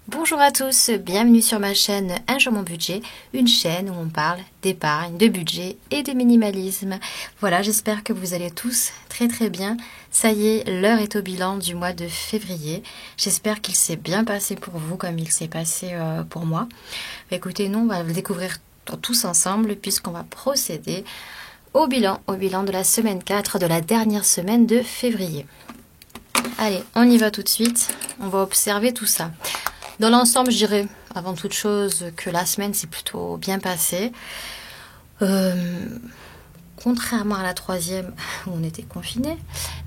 Bonjour à tous, bienvenue sur ma chaîne Un jour mon budget, une chaîne où on parle d'épargne, de budget et de minimalisme. Voilà, j'espère que vous allez tous très bien. Ça y est, l'heure est au bilan du mois de février. J'espère qu'il s'est bien passé pour vous comme il s'est passé pour moi. Écoutez, nous on va le découvrir tous ensemble puisqu'on va procéder au bilan de la semaine 4 de la dernière semaine de février. Allez, on y va tout de suite, on va observer tout ça. Dans l'ensemble, je dirais avant toute chose que la semaine s'est plutôt bien passée. Contrairement à la troisième où on était confinés,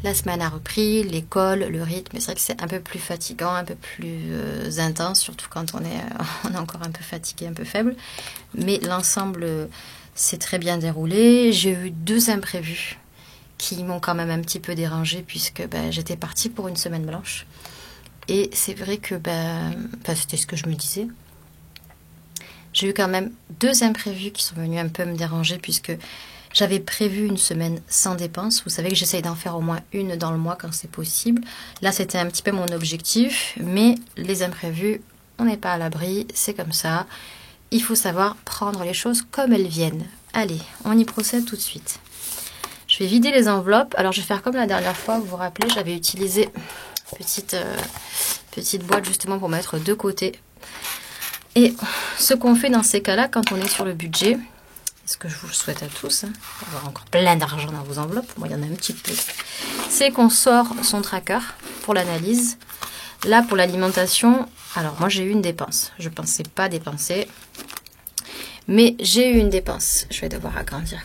la semaine a repris, l'école, le rythme. C'est vrai que c'est un peu plus fatigant, un peu plus intense, surtout quand on est encore un peu fatigué, un peu faible. Mais l'ensemble s'est très bien déroulé. J'ai eu 2 imprévus qui m'ont quand même un petit peu dérangée puisque j'étais partie pour une semaine blanche. Et c'est vrai que c'était ce que je me disais. J'ai eu quand même 2 imprévus qui sont venus un peu me déranger puisque j'avais prévu une semaine sans dépenses. Vous savez que j'essaye d'en faire au moins une dans le mois quand c'est possible. Là, c'était un petit peu mon objectif. Mais les imprévus, on n'est pas à l'abri. C'est comme ça. Il faut savoir prendre les choses comme elles viennent. Allez, on y procède tout de suite. Je vais vider les enveloppes. Alors, je vais faire comme la dernière fois. Vous vous rappelez, j'avais utilisé petite boîte justement pour mettre de côté. Et ce qu'on fait dans ces cas-là, quand on est sur le budget, ce que je vous souhaite à tous, avoir encore plein d'argent dans vos enveloppes, moi il y en a un petit peu, c'est qu'on sort son tracker pour l'analyse. Là, pour l'alimentation, alors moi j'ai eu une dépense. Je ne pensais pas dépenser, mais j'ai eu une dépense. Je vais devoir agrandir.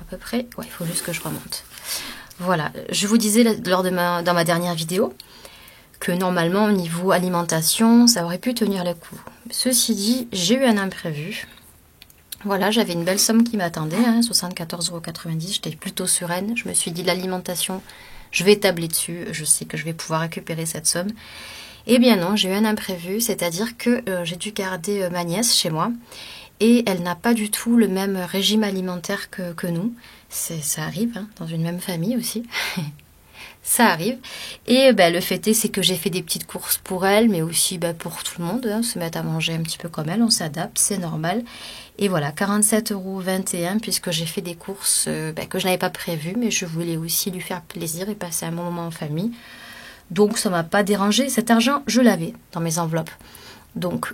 À peu près, ouais, il faut juste que je remonte. Voilà, je vous disais dans ma dernière vidéo que normalement au niveau alimentation, ça aurait pu tenir le coup. Ceci dit, j'ai eu un imprévu. Voilà, j'avais une belle somme qui m'attendait, 74,90 €. J'étais plutôt sereine. Je me suis dit l'alimentation, je vais tabler dessus. Je sais que je vais pouvoir récupérer cette somme. Eh bien non, j'ai eu un imprévu, c'est-à-dire que j'ai dû garder ma nièce chez moi. Et elle n'a pas du tout le même régime alimentaire que nous. Ça arrive, dans une même famille aussi. Ça arrive. Et le fait est, c'est que j'ai fait des petites courses pour elle, mais aussi pour tout le monde. Se mettre à manger un petit peu comme elle, on s'adapte, c'est normal. Et voilà, 47,21 € puisque j'ai fait des courses que je n'avais pas prévues, mais je voulais aussi lui faire plaisir et passer un bon moment en famille. Donc ça m'a pas dérangé. Cet argent, je l'avais dans mes enveloppes. Donc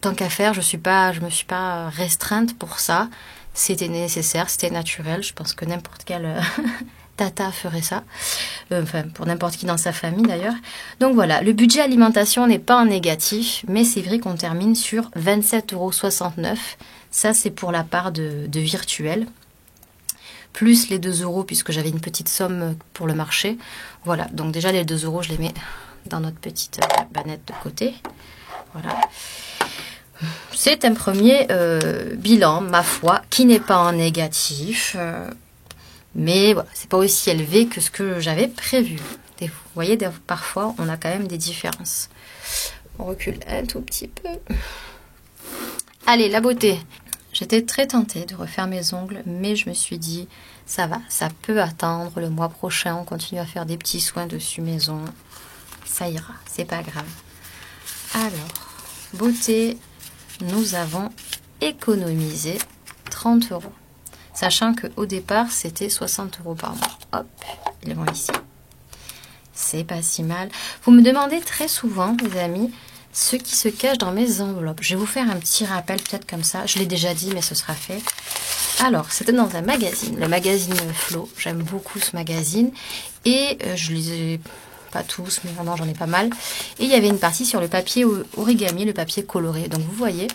tant qu'à faire, je me suis pas restreinte pour ça. C'était nécessaire, c'était naturel. Je pense que n'importe quelle tata ferait ça. Enfin, pour n'importe qui dans sa famille d'ailleurs. Donc voilà, le budget alimentation n'est pas en négatif, mais c'est vrai qu'on termine sur 27,69 €. Ça, c'est pour la part de virtuel. Plus les 2 € puisque j'avais une petite somme pour le marché. Voilà, donc déjà les 2 €, je les mets dans notre petite banette de côté. Voilà. C'est un premier bilan, ma foi, qui n'est pas en négatif. Mais voilà, c'est pas aussi élevé que ce que j'avais prévu. Vous voyez, parfois, on a quand même des différences. On recule un tout petit peu. Allez, la beauté. J'étais très tentée de refaire mes ongles, mais je me suis dit, ça va, ça peut attendre. Le mois prochain, on continue à faire des petits soins dessus maison. Ça ira, c'est pas grave. Alors, beauté, nous avons économisé 30 €. Sachant qu'au départ, c'était 60 € par mois. Hop, ils vont ici. C'est pas si mal. Vous me demandez très souvent, les amis, ce qui se cache dans mes enveloppes. Je vais vous faire un petit rappel, peut-être comme ça. Je l'ai déjà dit, mais ce sera fait. Alors, c'était dans un magazine, le magazine Flo. J'aime beaucoup ce magazine. Et je lisais pas tous, mais vraiment, j'en ai pas mal. Et il y avait une partie sur le papier origami, le papier coloré. Donc, vous voyez,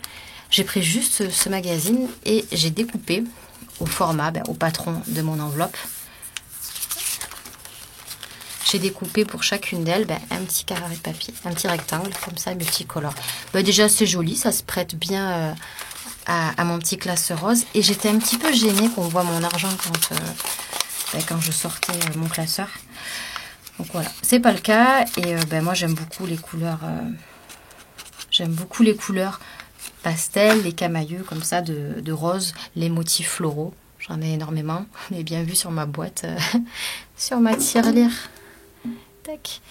j'ai pris juste ce magazine et j'ai découpé au format, au patron de mon enveloppe. J'ai découpé pour chacune d'elles un petit carré de papier, un petit rectangle, comme ça, multicolore. Déjà, c'est joli, ça se prête bien à mon petit classeur rose. Et j'étais un petit peu gênée qu'on voit mon argent quand je sortais mon classeur. Donc voilà, c'est pas le cas. Et moi, j'aime beaucoup les couleurs. J'aime beaucoup les couleurs pastel, les camailleux comme ça de rose, les motifs floraux. J'en ai énormément. Vous l'avez bien vu sur ma boîte, sur ma tirelire. tac.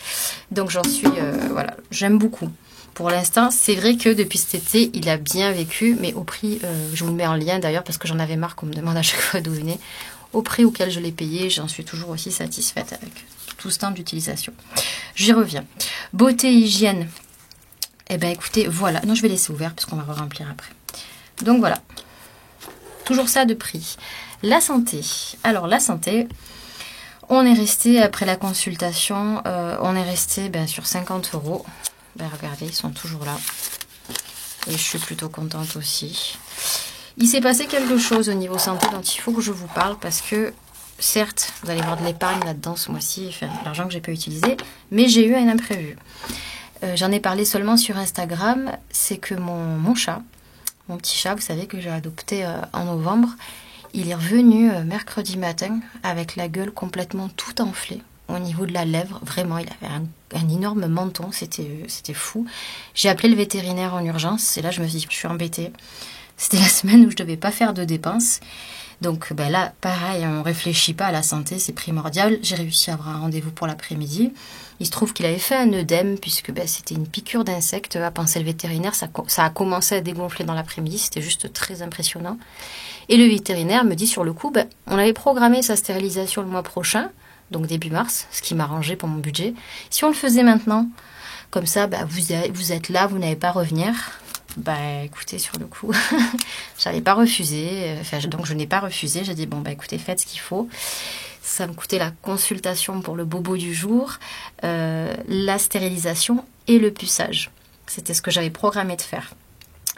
Donc j'en suis, voilà, j'aime beaucoup. Pour l'instant, c'est vrai que depuis cet été, il a bien vécu, mais au prix, je vous le mets en lien d'ailleurs, parce que j'en avais marre qu'on me demande à chaque fois d'où venait. Au prix auquel je l'ai payé, j'en suis toujours aussi satisfaite avec tout ce temps d'utilisation. J'y reviens. Beauté, hygiène. Eh bien écoutez, voilà. Non, je vais laisser ouvert, parce qu'on va remplir après. Donc voilà. Toujours ça de prix. La santé. Alors la santé, on est resté, après la consultation, on est resté sur 50 €. Ben, regardez, ils sont toujours là. Et je suis plutôt contente aussi. Il s'est passé quelque chose au niveau santé dont il faut que je vous parle parce que, certes, vous allez voir de l'épargne là-dedans ce mois-ci, enfin, l'argent que j'ai pas utilisé, mais j'ai eu un imprévu. J'en ai parlé seulement sur Instagram, c'est que mon chat, mon petit chat, vous savez que j'ai adopté en novembre, il est revenu mercredi matin avec la gueule complètement toute enflée. Au niveau de la lèvre, vraiment, il avait un énorme menton, c'était fou. J'ai appelé le vétérinaire en urgence et là je me suis dit, je suis embêtée. C'était la semaine où je devais pas faire de dépenses. Donc là, pareil, on réfléchit pas à la santé, c'est primordial. J'ai réussi à avoir un rendez-vous pour l'après-midi. Il se trouve qu'il avait fait un œdème puisque c'était une piqûre d'insecte. À penser le vétérinaire, ça a commencé à dégonfler dans l'après-midi, c'était juste très impressionnant. Et le vétérinaire me dit sur le coup, on avait programmé sa stérilisation le mois prochain, donc début mars, ce qui m'arrangeait pour mon budget. Si on le faisait maintenant, comme ça, vous êtes là, vous n'avez pas à revenir. Écoutez, sur le coup, j'avais pas refusé. Donc je n'ai pas refusé. J'ai dit, écoutez, faites ce qu'il faut. Ça me coûtait la consultation pour le bobo du jour, la stérilisation et le puçage. C'était ce que j'avais programmé de faire.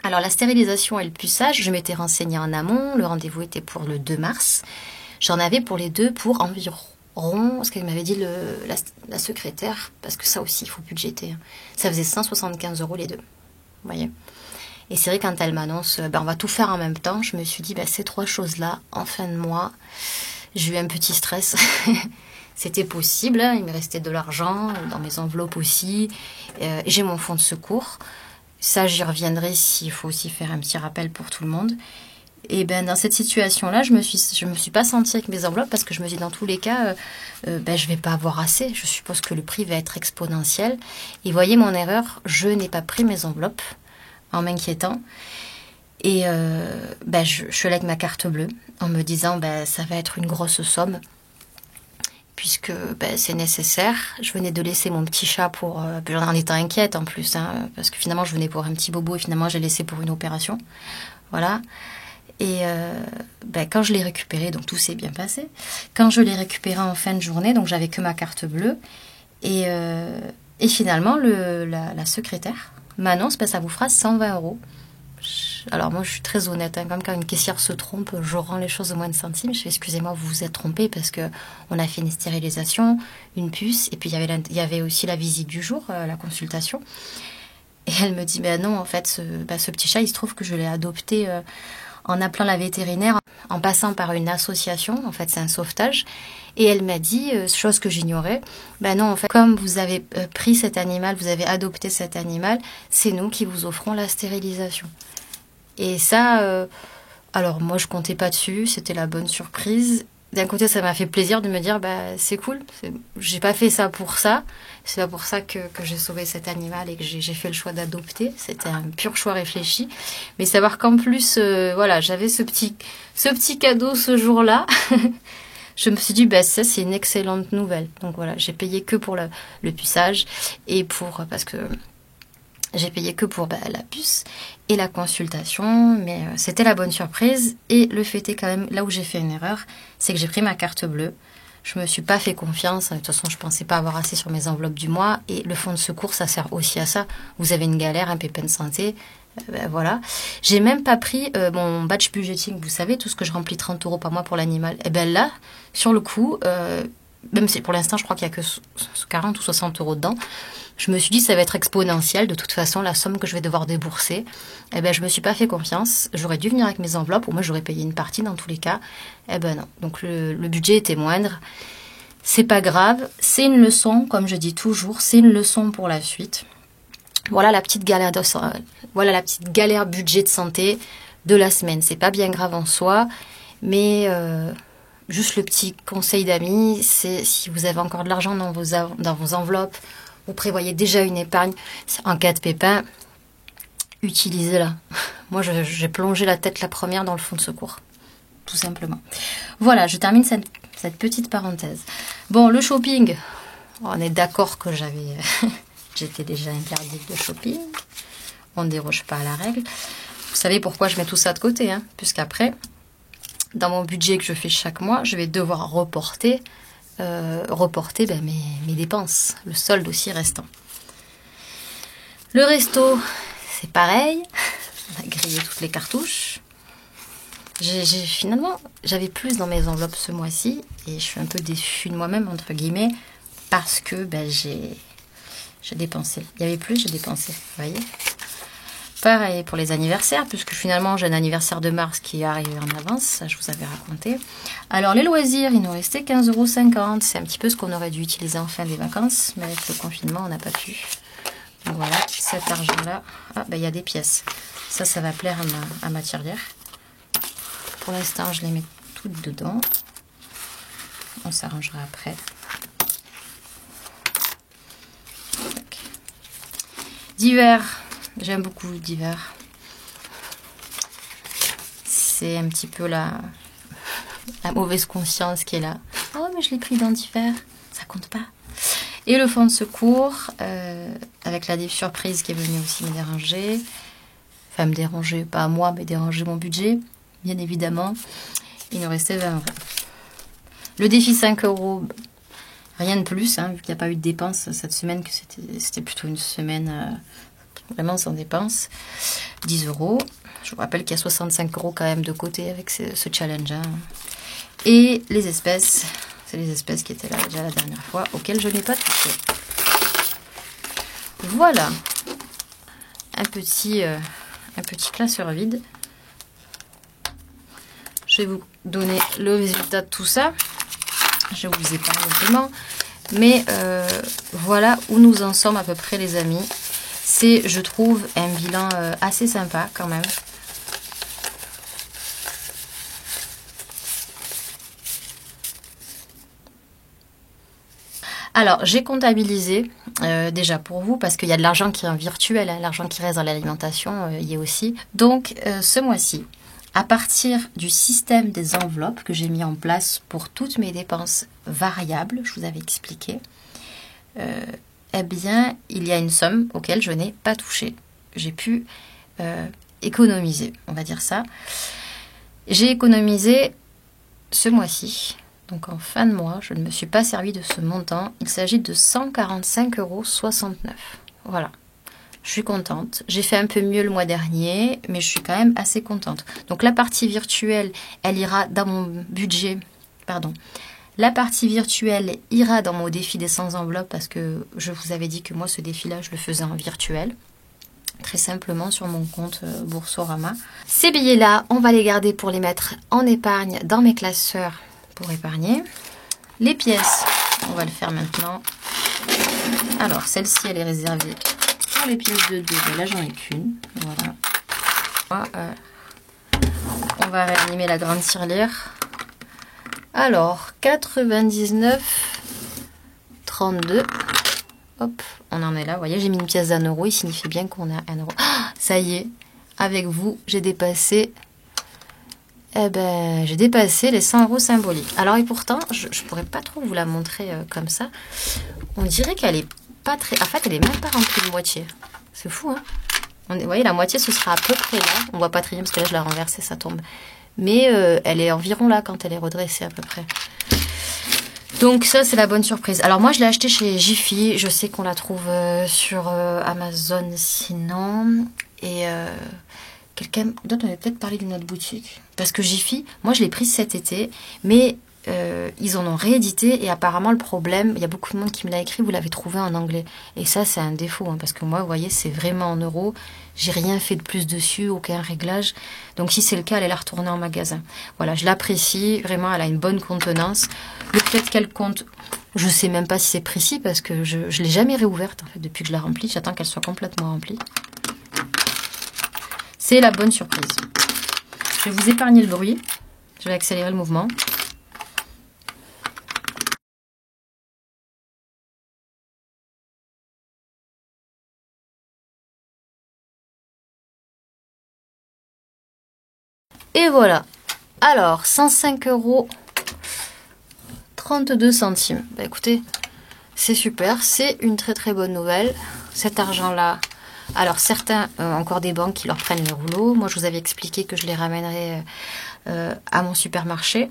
Alors la stérilisation et le puçage, je m'étais renseignée en amont. Le rendez-vous était pour le 2 mars. J'en avais pour les deux pour environ, ce qu'elle m'avait dit la secrétaire, parce que ça aussi, il faut budgéter. Ça faisait 175 € les deux. Vous voyez. Et c'est vrai, quand elle m'annonce, on va tout faire en même temps, je me suis dit, ces trois choses-là, en fin de mois, j'ai eu un petit stress. C'était possible, il me restait de l'argent, dans mes enveloppes aussi. J'ai mon fonds de secours. Ça, j'y reviendrai s'il faut aussi faire un petit rappel pour tout le monde. Et dans cette situation-là, je me suis pas sentie avec mes enveloppes parce que je me dis, dans tous les cas, je vais pas avoir assez. Je suppose que le prix va être exponentiel. Et voyez mon erreur, je n'ai pas pris mes enveloppes en m'inquiétant. Et je suis allée avec ma carte bleue en me disant, ça va être une grosse somme puisque c'est nécessaire. Je venais de laisser mon petit chat en étant inquiète en plus, parce que finalement, je venais pour un petit bobo et finalement, j'ai laissé pour une opération. Voilà. Et quand je l'ai récupéré, donc tout s'est bien passé. Quand je l'ai récupéré en fin de journée, donc j'avais que ma carte bleue. Et finalement, la secrétaire m'annonce, ça vous fera 120 €. Alors moi, je suis très honnête. Comme quand une caissière se trompe, je rends les choses au moins de centimes. Je fais, excusez-moi, vous vous êtes trompé parce que on a fait une stérilisation, une puce, et puis il y avait aussi la visite du jour, la consultation. Et elle me dit, non, en fait, ce petit chat, il se trouve que je l'ai adopté en appelant la vétérinaire, en passant par une association. En fait, c'est un sauvetage. Et elle m'a dit, chose que j'ignorais, non, en fait, comme vous avez pris cet animal, vous avez adopté cet animal, c'est nous qui vous offrons la stérilisation. Et ça, alors moi, je comptais pas dessus, c'était la bonne surprise. D'un côté, ça m'a fait plaisir de me dire, c'est cool, j'ai pas fait ça pour ça. C'est pas pour ça que j'ai sauvé cet animal et que j'ai fait le choix d'adopter. C'était un pur choix réfléchi. Mais savoir qu'en plus, j'avais ce petit cadeau ce jour-là. Je me suis dit, ça, c'est une excellente nouvelle. Donc voilà, j'ai payé que pour le puçage et parce que j'ai payé que pour la puce et la consultation, mais c'était la bonne surprise. Et le fait est quand même, là où j'ai fait une erreur, c'est que j'ai pris ma carte bleue. Je me suis pas fait confiance. De toute façon, je pensais pas avoir assez sur mes enveloppes du mois. Et le fonds de secours, ça sert aussi à ça. Vous avez une galère, un pépin de santé, voilà. J'ai même pas pris mon batch budgeting. Vous savez, tout ce que je remplis 30 € par mois pour l'animal. Et là, sur le coup, même si pour l'instant, je crois qu'il y a que 40 ou 60 € dedans. Je me suis dit, ça va être exponentiel. De toute façon, la somme que je vais devoir débourser, je me suis pas fait confiance. J'aurais dû venir avec mes enveloppes, ou moi, j'aurais payé une partie dans tous les cas. Non. Donc, le budget était moindre. C'est pas grave. C'est une leçon, comme je dis toujours. C'est une leçon pour la suite. Voilà la petite galère budget de santé de la semaine. C'est pas bien grave en soi, mais juste le petit conseil d'amis, c'est si vous avez encore de l'argent dans vos enveloppes, vous prévoyez déjà une épargne, en cas de pépin, utilisez-la. Moi, j'ai plongé la tête la première dans le fonds de secours, tout simplement. Voilà, je termine cette petite parenthèse. Bon, le shopping, on est d'accord que j'étais déjà interdite de shopping. On ne déroge pas à la règle. Vous savez pourquoi je mets tout ça de côté, hein, puisqu'après, dans mon budget que je fais chaque mois, je vais devoir reporter mes dépenses, le solde aussi restant. Le resto, c'est pareil. On a grillé toutes les cartouches. Finalement, j'avais plus dans mes enveloppes ce mois-ci et je suis un peu déçue de moi-même, entre guillemets, parce que j'ai dépensé. Il y avait plus, j'ai dépensé, vous voyez. Pareil pour les anniversaires, puisque finalement j'ai un anniversaire de mars qui est arrivé en avance, ça je vous avais raconté. Alors les loisirs, il nous restait 15,50 €, c'est un petit peu ce qu'on aurait dû utiliser en fin des vacances, mais avec le confinement on n'a pas pu. Donc voilà, cet argent-là, il y a des pièces. Ça va plaire à ma tirelire. Pour l'instant, je les mets toutes dedans. On s'arrangera après. Divers. J'aime beaucoup divers. C'est un petit peu la mauvaise conscience qui est là. Oh, mais je l'ai pris dans divers. Ça compte pas. Et le fonds de secours, avec la surprise qui est venue aussi me déranger. Enfin, me déranger, pas moi, mais déranger mon budget. Bien évidemment, il nous restait 20 €. Le défi 5 €, rien de plus, hein, vu qu'il n'y a pas eu de dépenses cette semaine, que c'était plutôt une semaine vraiment sans dépenses. 10 €. Je vous rappelle qu'il y a 65 € quand même de côté avec ce challenge. Hein. Et les espèces, c'est les espèces qui étaient là déjà la dernière fois, auxquelles je n'ai pas touché. Voilà, un petit classeur vide. Je vais vous donner le résultat de tout ça. Je vous épargne simplement. Mais voilà où nous en sommes à peu près, les amis. C'est, je trouve, un bilan assez sympa quand même. Alors, j'ai comptabilisé déjà pour vous, parce qu'il y a de l'argent qui est en virtuel, hein, l'argent qui reste dans l'alimentation y est aussi. Donc, ce mois-ci, à partir du système des enveloppes que j'ai mis en place pour toutes mes dépenses variables, je vous avais expliqué, eh bien, il y a une somme auquel je n'ai pas touché. J'ai pu économiser, on va dire ça. J'ai économisé ce mois-ci. Donc en fin de mois, je ne me suis pas servi de ce montant. Il s'agit de 145,69 €. Voilà. Je suis contente. J'ai fait un peu mieux le mois dernier, mais je suis quand même assez contente. Donc la partie virtuelle, elle ira dans mon budget. Pardon. La partie virtuelle ira dans mon défi des 100 enveloppes parce que je vous avais dit que moi, ce défi-là, je le faisais en virtuel. Très simplement sur mon compte Boursorama. Ces billets-là, on va les garder pour les mettre en épargne dans mes classeurs pour épargner. Les pièces, on va le faire maintenant. Alors, celle-ci, elle est réservée pour les pièces de 2. Là, j'en ai qu'une. Voilà. On va réanimer la grande tirelire. Alors, 99,32. Hop, on en est là. Vous voyez, j'ai mis une pièce d'1 €. Il signifie bien qu'on a 1 €. Ah, ça y est, avec vous, j'ai dépassé... j'ai dépassé les 100 € symboliques. Alors, et pourtant, je pourrais pas trop vous la montrer comme ça. On dirait qu'elle est pas très... En fait, elle est même pas remplie de moitié. C'est fou, hein. Vous voyez, la moitié, ce sera à peu près là. On voit pas très bien parce que là, je l'ai renversée, ça tombe. Mais elle est environ là quand elle est redressée à peu près. Donc ça, c'est la bonne surprise. Alors moi, je l'ai acheté chez Jiffy. Je sais qu'on la trouve sur Amazon sinon. Et quelqu'un d'autre avait peut-être parlé d'une autre boutique. Parce que Jiffy, moi, je l'ai prise cet été. Mais ils en ont réédité. Et apparemment, le problème, il y a beaucoup de monde qui me l'a écrit, vous l'avez trouvé en anglais. Et ça, c'est un défaut. Hein, parce que moi, vous voyez, c'est vraiment en euros. J'ai rien fait de plus dessus, aucun réglage. Donc si c'est le cas, allez la retourner en magasin. Voilà, je l'apprécie. Vraiment, elle a une bonne contenance. Le fait qu'elle compte, je sais même pas si c'est précis parce que je ne l'ai jamais réouverte en fait depuis que je la remplis. J'attends qu'elle soit complètement remplie. C'est la bonne surprise. Je vais vous épargner le bruit. Je vais accélérer le mouvement. Et voilà. Alors, 105,32 €. Bah écoutez, c'est super. C'est une très très bonne nouvelle. Cet argent-là, alors certains ont encore des banques qui leur prennent les rouleaux. Moi, je vous avais expliqué que je les ramènerais à mon supermarché.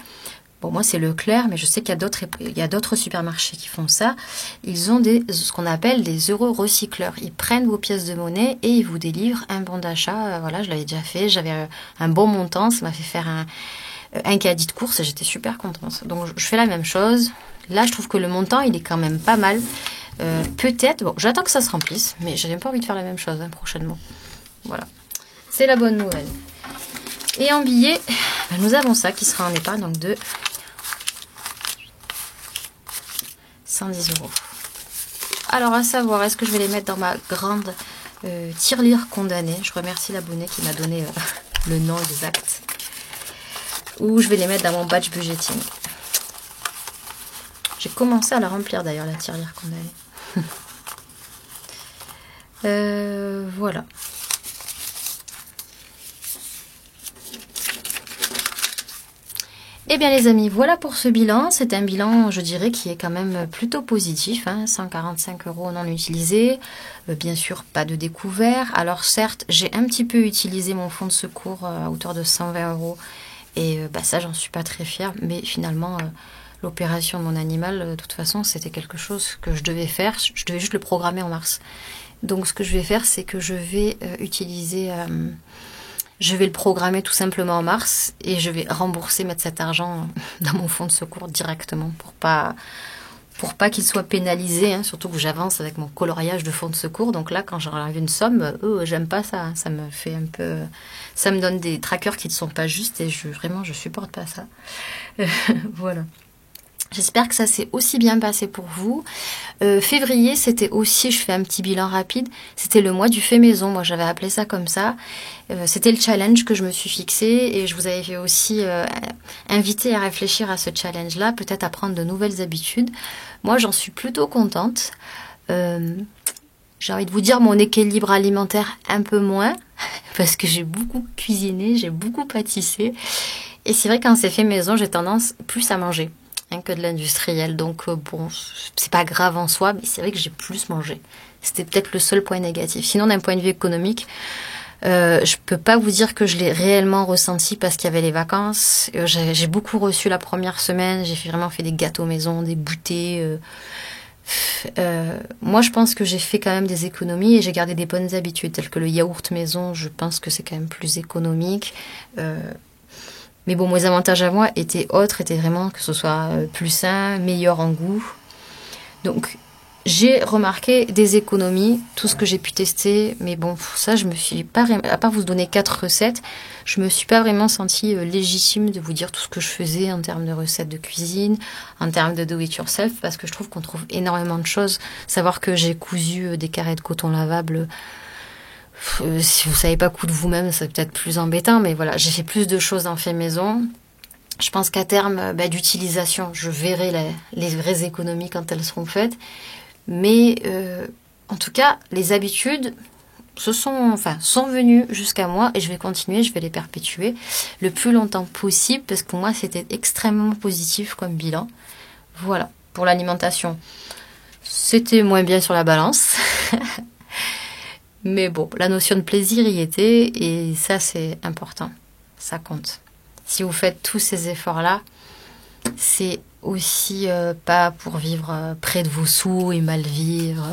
Bon, moi, c'est Leclerc, mais je sais qu'il y a d'autres supermarchés qui font ça. Ils ont ce qu'on appelle des euros recycleurs. Ils prennent vos pièces de monnaie et ils vous délivrent un bon d'achat. Voilà, je l'avais déjà fait. J'avais un bon montant. Ça m'a fait faire un caddie de course et j'étais super contente. Donc, je fais la même chose. Là, je trouve que le montant, il est quand même pas mal. Peut-être, bon, j'attends que ça se remplisse, mais j'avais pas envie de faire la même chose prochainement. Voilà, c'est la bonne nouvelle. Et en billets, nous avons ça qui sera en épargne, donc de 110 €. Alors, à savoir, est-ce que je vais les mettre dans ma grande tirelire condamnée? Je remercie l'abonné qui m'a donné le nom exact. Ou je vais les mettre dans mon badge budgeting. J'ai commencé à la remplir d'ailleurs, la tirelire condamnée. Voilà. Eh bien les amis, voilà pour ce bilan. C'est un bilan, je dirais, qui est quand même plutôt positif. 145 € non utilisés. Bien sûr, pas de découvert. Alors certes, j'ai un petit peu utilisé mon fonds de secours à hauteur de 120 €. Et ça, j'en suis pas très fière. Mais finalement, l'opération de mon animal, de toute façon, c'était quelque chose que je devais faire. Je devais juste le programmer en mars. Donc ce que je vais faire, c'est que je vais utiliser... je vais le programmer tout simplement en mars et je vais mettre cet argent dans mon fonds de secours directement pour pas qu'il soit pénalisé, surtout que j'avance avec mon coloriage de fonds de secours. Donc là, quand j'enlève une somme, j'aime pas ça. Ça me fait un peu... Ça me donne des trackers qui ne sont pas justes et vraiment, je supporte pas ça. Voilà. J'espère que ça s'est aussi bien passé pour vous. Février, c'était aussi, je fais un petit bilan rapide, c'était le mois du fait maison. Moi, j'avais appelé ça comme ça. C'était le challenge que je me suis fixé et je vous avais aussi invité à réfléchir à ce challenge-là, peut-être à prendre de nouvelles habitudes. Moi, j'en suis plutôt contente. J'ai envie de vous dire mon équilibre alimentaire un peu moins, parce que j'ai beaucoup cuisiné, j'ai beaucoup pâtissé. Et c'est vrai, quand c'est fait maison, j'ai tendance plus à manger que de l'industriel. Donc bon, c'est pas grave en soi, mais c'est vrai que j'ai plus mangé. C'était peut-être le seul point négatif. Sinon, d'un point de vue économique, je peux pas vous dire que je l'ai réellement ressenti parce qu'il y avait les vacances. J'ai beaucoup reçu la première semaine. J'ai vraiment fait des gâteaux maison, des goûters. Moi, je pense que j'ai fait quand même des économies et j'ai gardé des bonnes habitudes, telles que le yaourt maison. Je pense que c'est quand même plus économique. Mais bon, mes avantages à moi étaient vraiment que ce soit plus sain, meilleur en goût. Donc, j'ai remarqué des économies, tout ce que j'ai pu tester. Mais bon, pour ça, je me suis pas, à part vous donner 4 recettes, je me suis pas vraiment sentie légitime de vous dire tout ce que je faisais en termes de recettes de cuisine, en termes de do it yourself, parce que je trouve qu'on trouve énormément de choses. Savoir que j'ai cousu des carrés de coton lavables. Si vous savez pas coudre vous-même, c'est peut-être plus embêtant, mais voilà, j'ai fait plus de choses en fait maison. Je pense qu'à terme d'utilisation, je verrai les vraies économies quand elles seront faites. Mais en tout cas, les habitudes sont venues jusqu'à moi et je vais continuer, je vais les perpétuer le plus longtemps possible parce que pour moi, c'était extrêmement positif comme bilan. Voilà, pour l'alimentation, c'était moins bien sur la balance. Mais bon, la notion de plaisir y était et ça, c'est important. Ça compte. Si vous faites tous ces efforts-là, c'est aussi pas pour vivre près de vos sous et mal vivre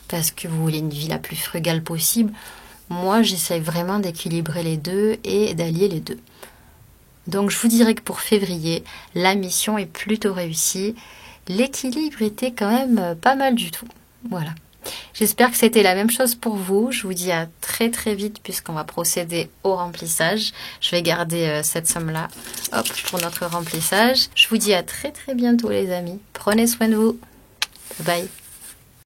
parce que vous voulez une vie la plus frugale possible. Moi, j'essaye vraiment d'équilibrer les deux et d'allier les deux. Donc, je vous dirais que pour février, la mission est plutôt réussie. L'équilibre était quand même pas mal du tout. Voilà. J'espère que c'était la même chose pour vous. Je vous dis à très très vite puisqu'on va procéder au remplissage. Je vais garder cette somme-là pour notre remplissage. Je vous dis à très très bientôt les amis. Prenez soin de vous. Bye bye.